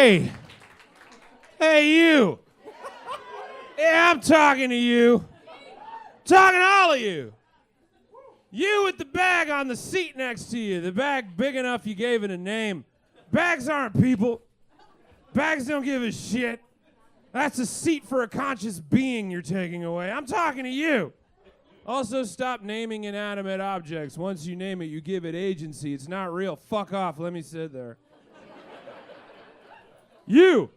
Hey! Hey, you! Yeah, I'm talking to you. Talking to all of you. You with the bag on the seat next to you. The bag big enough you gave it a name. Bags aren't people. Bags don't give a shit. That's a seat for a conscious being you're taking away. I'm talking to you. Also, stop naming inanimate objects. Once you name it, you give it agency. It's not real. Fuck off. Let me sit there. You,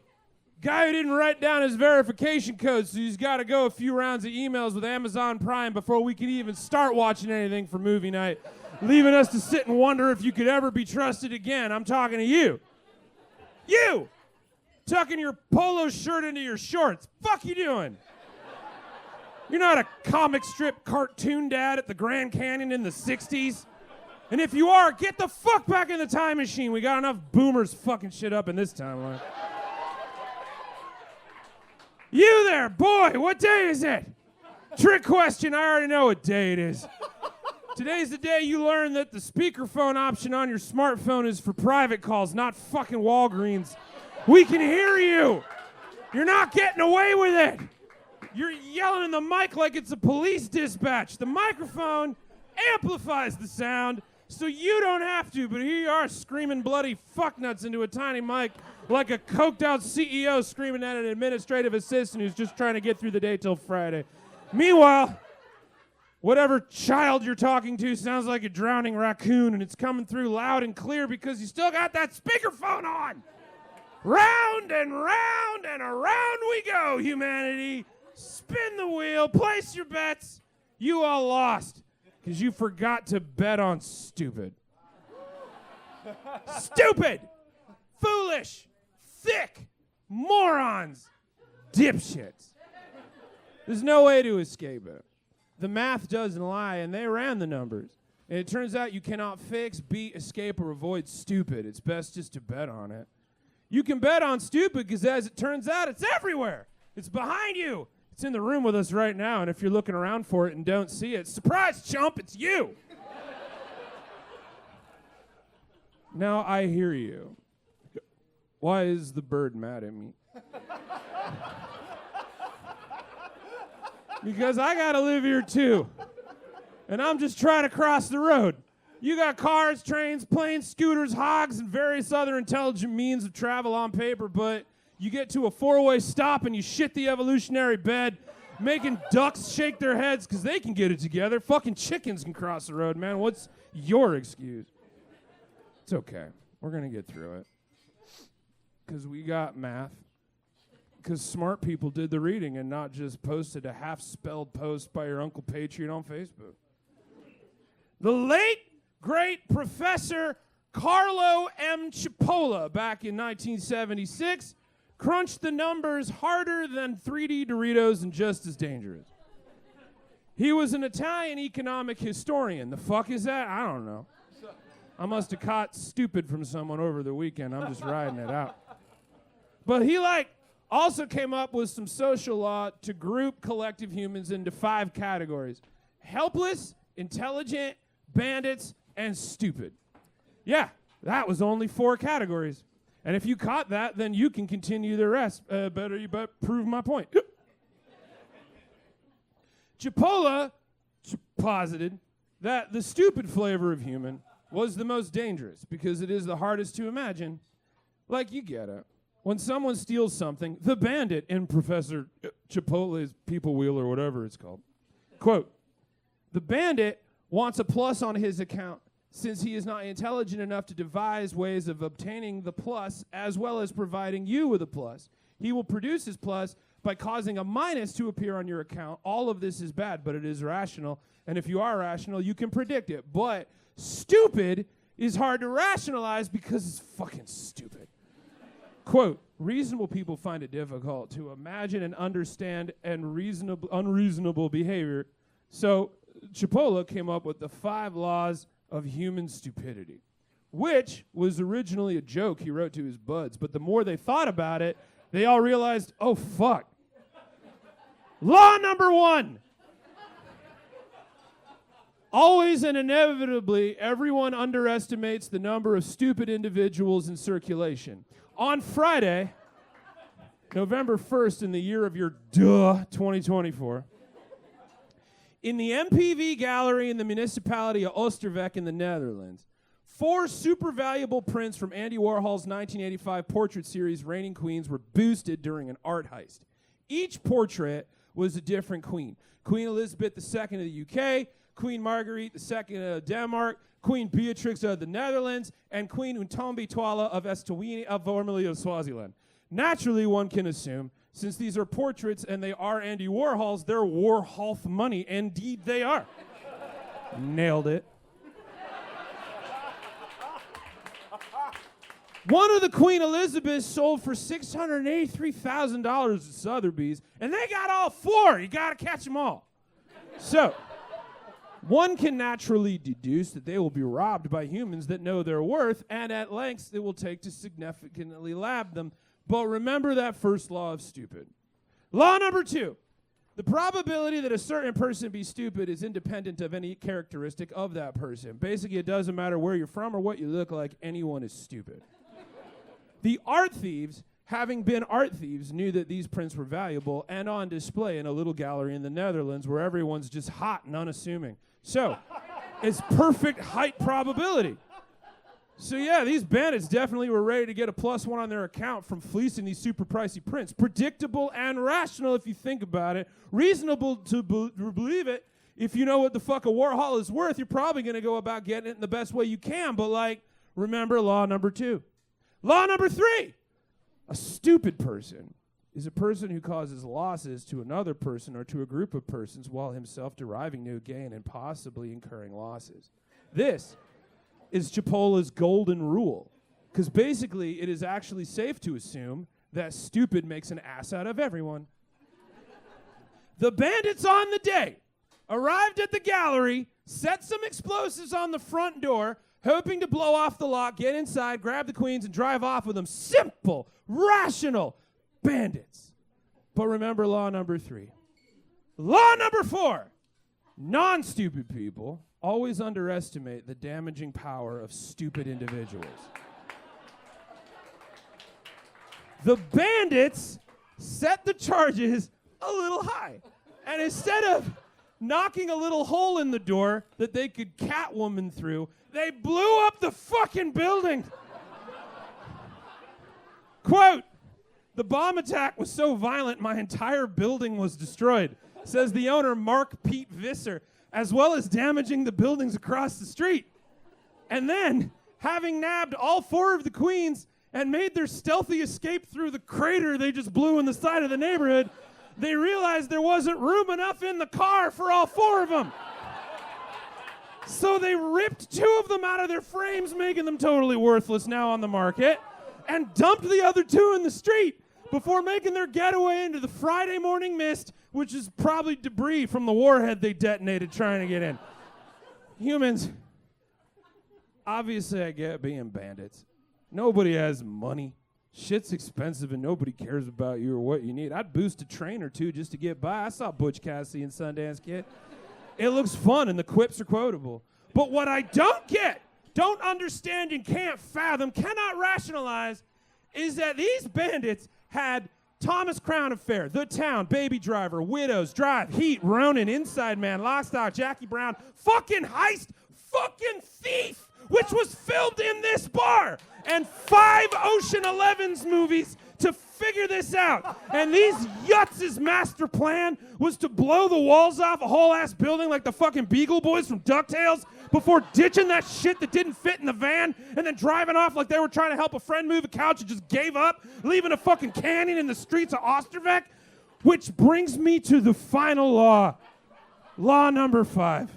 guy who didn't write down his verification code, so he's got to go a few rounds of emails with Amazon Prime before we can even start watching anything for movie night, leaving us to sit and wonder if you could ever be trusted again. I'm talking to you. You, tucking your polo shirt into your shorts. Fuck you doing? You're not a comic strip cartoon dad at the Grand Canyon in the 60s. And if you are, get the fuck back in the time machine. We got enough boomers fucking shit up in this timeline. You there, boy, what day is it? Trick question, I already know what day it is. Today's the day you learn that the speakerphone option on your smartphone is for private calls, not fucking Walgreens. We can hear you. You're not getting away with it. You're yelling in the mic like it's a police dispatch. The microphone amplifies the sound so you don't have to, but here you are screaming bloody fucknuts into a tiny mic like a coked out CEO screaming at an administrative assistant who's just trying to get through the day till Friday. Meanwhile, whatever child you're talking to sounds like a drowning raccoon, and it's coming through loud and clear because you still got that speakerphone on. Round and round and around we go, humanity. Spin the wheel, place your bets. You all lost because you forgot to bet on stupid. Stupid, foolish, thick, morons, dipshits. There's no way to escape it. The math doesn't lie, and they ran the numbers. And it turns out you cannot fix, beat, escape, or avoid stupid. It's best just to bet on it. You can bet on stupid because, as it turns out, it's everywhere. It's behind you. It's in the room with us right now, and if you're looking around for it and don't see it, surprise, chump, it's you. Now I hear you. Why is the bird mad at me? Because I gotta live here too. And I'm just trying to cross the road. You got cars, trains, planes, scooters, hogs, and various other intelligent means of travel on paper, but you get to a four-way stop and you shit the evolutionary bed, making ducks shake their heads because they can get it together. Fucking chickens can cross the road, man. What's your excuse? It's okay. We're going to get through it. Because we got math. Because smart people did the reading and not just posted a half-spelled post by your Uncle Patriot on Facebook. The late, great Professor Carlo M. Cipolla, back in 1976, crunched the numbers harder than 3D Doritos and just as dangerous. He was an Italian economic historian. The fuck is that? I don't know. I must have caught stupid from someone over the weekend. I'm just riding it out. But he also came up with some social law to group collective humans into 5 categories: helpless, intelligent, bandits, and stupid. Yeah, that was only 4 categories. And if you caught that, then you can continue the rest. Better you prove my point. Cipolla posited that the stupid flavor of human was the most dangerous because it is the hardest to imagine. Like, you get it. When someone steals something, the bandit in Professor Cipolla's People Wheel or whatever it's called, quote, the bandit wants a plus on his account since he is not intelligent enough to devise ways of obtaining the plus as well as providing you with a plus. He will produce his plus by causing a minus to appear on your account. All of this is bad, but it is rational. And if you are rational, you can predict it. But stupid is hard to rationalize because it's fucking stupid. Quote, reasonable people find it difficult to imagine and understand unreasonable behavior. So Cipolla came up with the 5 laws of human stupidity, which was originally a joke he wrote to his buds. But the more they thought about it, they all realized, oh, fuck. Law number 1. Always and inevitably, everyone underestimates the number of stupid individuals in circulation. On Friday, November 1st, in the year of your 2024, in the MPV Gallery in the municipality of Oosterwijk in the Netherlands, 4 super valuable prints from Andy Warhol's 1985 portrait series, Reigning Queens, were boosted during an art heist. Each portrait was a different queen. Queen Elizabeth II of the UK, Queen Marguerite II of Denmark, Queen Beatrix of the Netherlands, and Queen Untombi Twala of Eswatini of formerly of Swaziland. Naturally, one can assume, since these are portraits and they are Andy Warhol's, they're Warhol money. Indeed, they are. Nailed it. One of the Queen Elizabeths sold for $683,000 at Sotheby's, and they got all 4. You got to catch them all. So, one can naturally deduce that they will be robbed by humans that know their worth, and at lengths it will take to significantly lab them. But remember that first law of stupid. Law number 2. The probability that a certain person be stupid is independent of any characteristic of that person. Basically, it doesn't matter where you're from or what you look like, anyone is stupid. The art thieves, having been art thieves, knew that these prints were valuable and on display in a little gallery in the Netherlands where everyone's just hot and unassuming. So, it's perfect height probability. So yeah, these bandits definitely were ready to get a +1 on their account from fleecing these super pricey prints. Predictable and rational if you think about it. Reasonable to believe it. If you know what the fuck a Warhol is worth, you're probably going to go about getting it in the best way you can. But like, remember law number 2. Law number 3. A stupid person is a person who causes losses to another person or to a group of persons while himself deriving no gain and possibly incurring losses. This is Cipolla's golden rule, because basically it is actually safe to assume that stupid makes an ass out of everyone. The bandits on the day arrived at the gallery, set some explosives on the front door, hoping to blow off the lock, get inside, grab the queens, and drive off with them. Simple, rational bandits. But remember law number 3. Law number 4. Non-stupid people always underestimate the damaging power of stupid individuals. The bandits set the charges a little high. And instead of knocking a little hole in the door that they could Catwoman through, they blew up the fucking building. Quote, "The bomb attack was so violent my entire building was destroyed," says the owner, Mark Pete Visser, as well as damaging the buildings across the street. And then, having nabbed all 4 of the queens and made their stealthy escape through the crater they just blew in the side of the neighborhood, they realized there wasn't room enough in the car for all 4 of them. So they ripped 2 of them out of their frames, making them totally worthless now on the market, and dumped the other 2 in the street before making their getaway into the Friday morning mist, which is probably debris from the warhead they detonated trying to get in. Humans, obviously I get being bandits. Nobody has money. Shit's expensive and nobody cares about you or what you need. I'd boost a train or 2 just to get by. I saw Butch Cassidy and Sundance Kid. It looks fun and the quips are quotable. But what I don't get, don't understand and can't fathom, cannot rationalize, is that these bandits had Thomas Crown Affair, The Town, Baby Driver, Widows, Drive, Heat, Ronin, Inside Man, Lock, Stock, Jackie Brown, fucking Heist, fucking Thief, which was filmed in this bar, and 5 Ocean 11's movies to figure this out. And these yuts' master plan was to blow the walls off a whole-ass building like the fucking Beagle Boys from DuckTales before ditching that shit that didn't fit in the van and then driving off like they were trying to help a friend move a couch and just gave up, leaving a fucking canyon in the streets of Oosterwijk. Which brings me to the final law. Law number 5.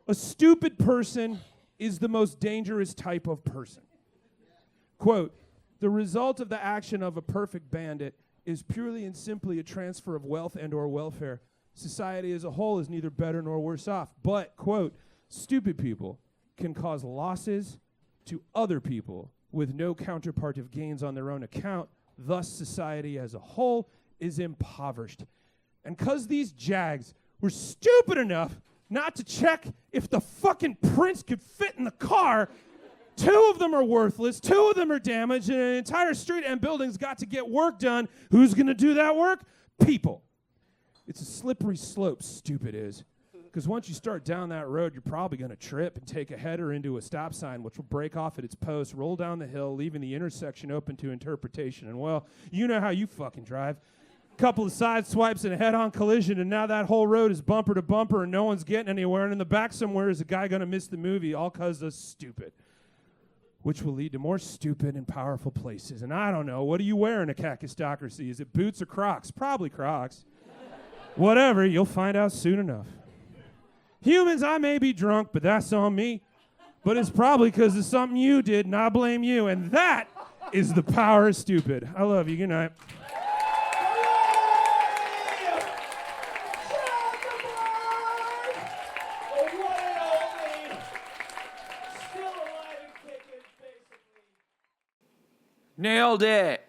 A stupid person is the most dangerous type of person. Quote, "The result of the action of a perfect bandit is purely and simply a transfer of wealth and or welfare. Society as a whole is neither better nor worse off. But, quote, stupid people can cause losses to other people with no counterpart of gains on their own account. Thus, society as a whole is impoverished." And because these jags were stupid enough not to check if the fucking prints could fit in the car, 2 of them are worthless, 2 of them are damaged, and an entire street and building's got to get work done. Who's going to do that work? People. It's a slippery slope, stupid is. Because once you start down that road, you're probably going to trip and take a header into a stop sign, which will break off at its post, roll down the hill, leaving the intersection open to interpretation. And, well, you know how you fucking drive. Couple of side swipes and a head-on collision, and now that whole road is bumper to bumper, and no one's getting anywhere. And in the back somewhere is a guy going to miss the movie, all because of stupid. Which will lead to more stupid and powerful places. And I don't know, what do you wear in a kakistocracy? Is it boots or Crocs? Probably Crocs. Whatever, you'll find out soon enough. Humans, I may be drunk, but that's on me. But it's probably because of something you did, and I blame you. And that is the power of stupid. I love you. Good night. Nailed it.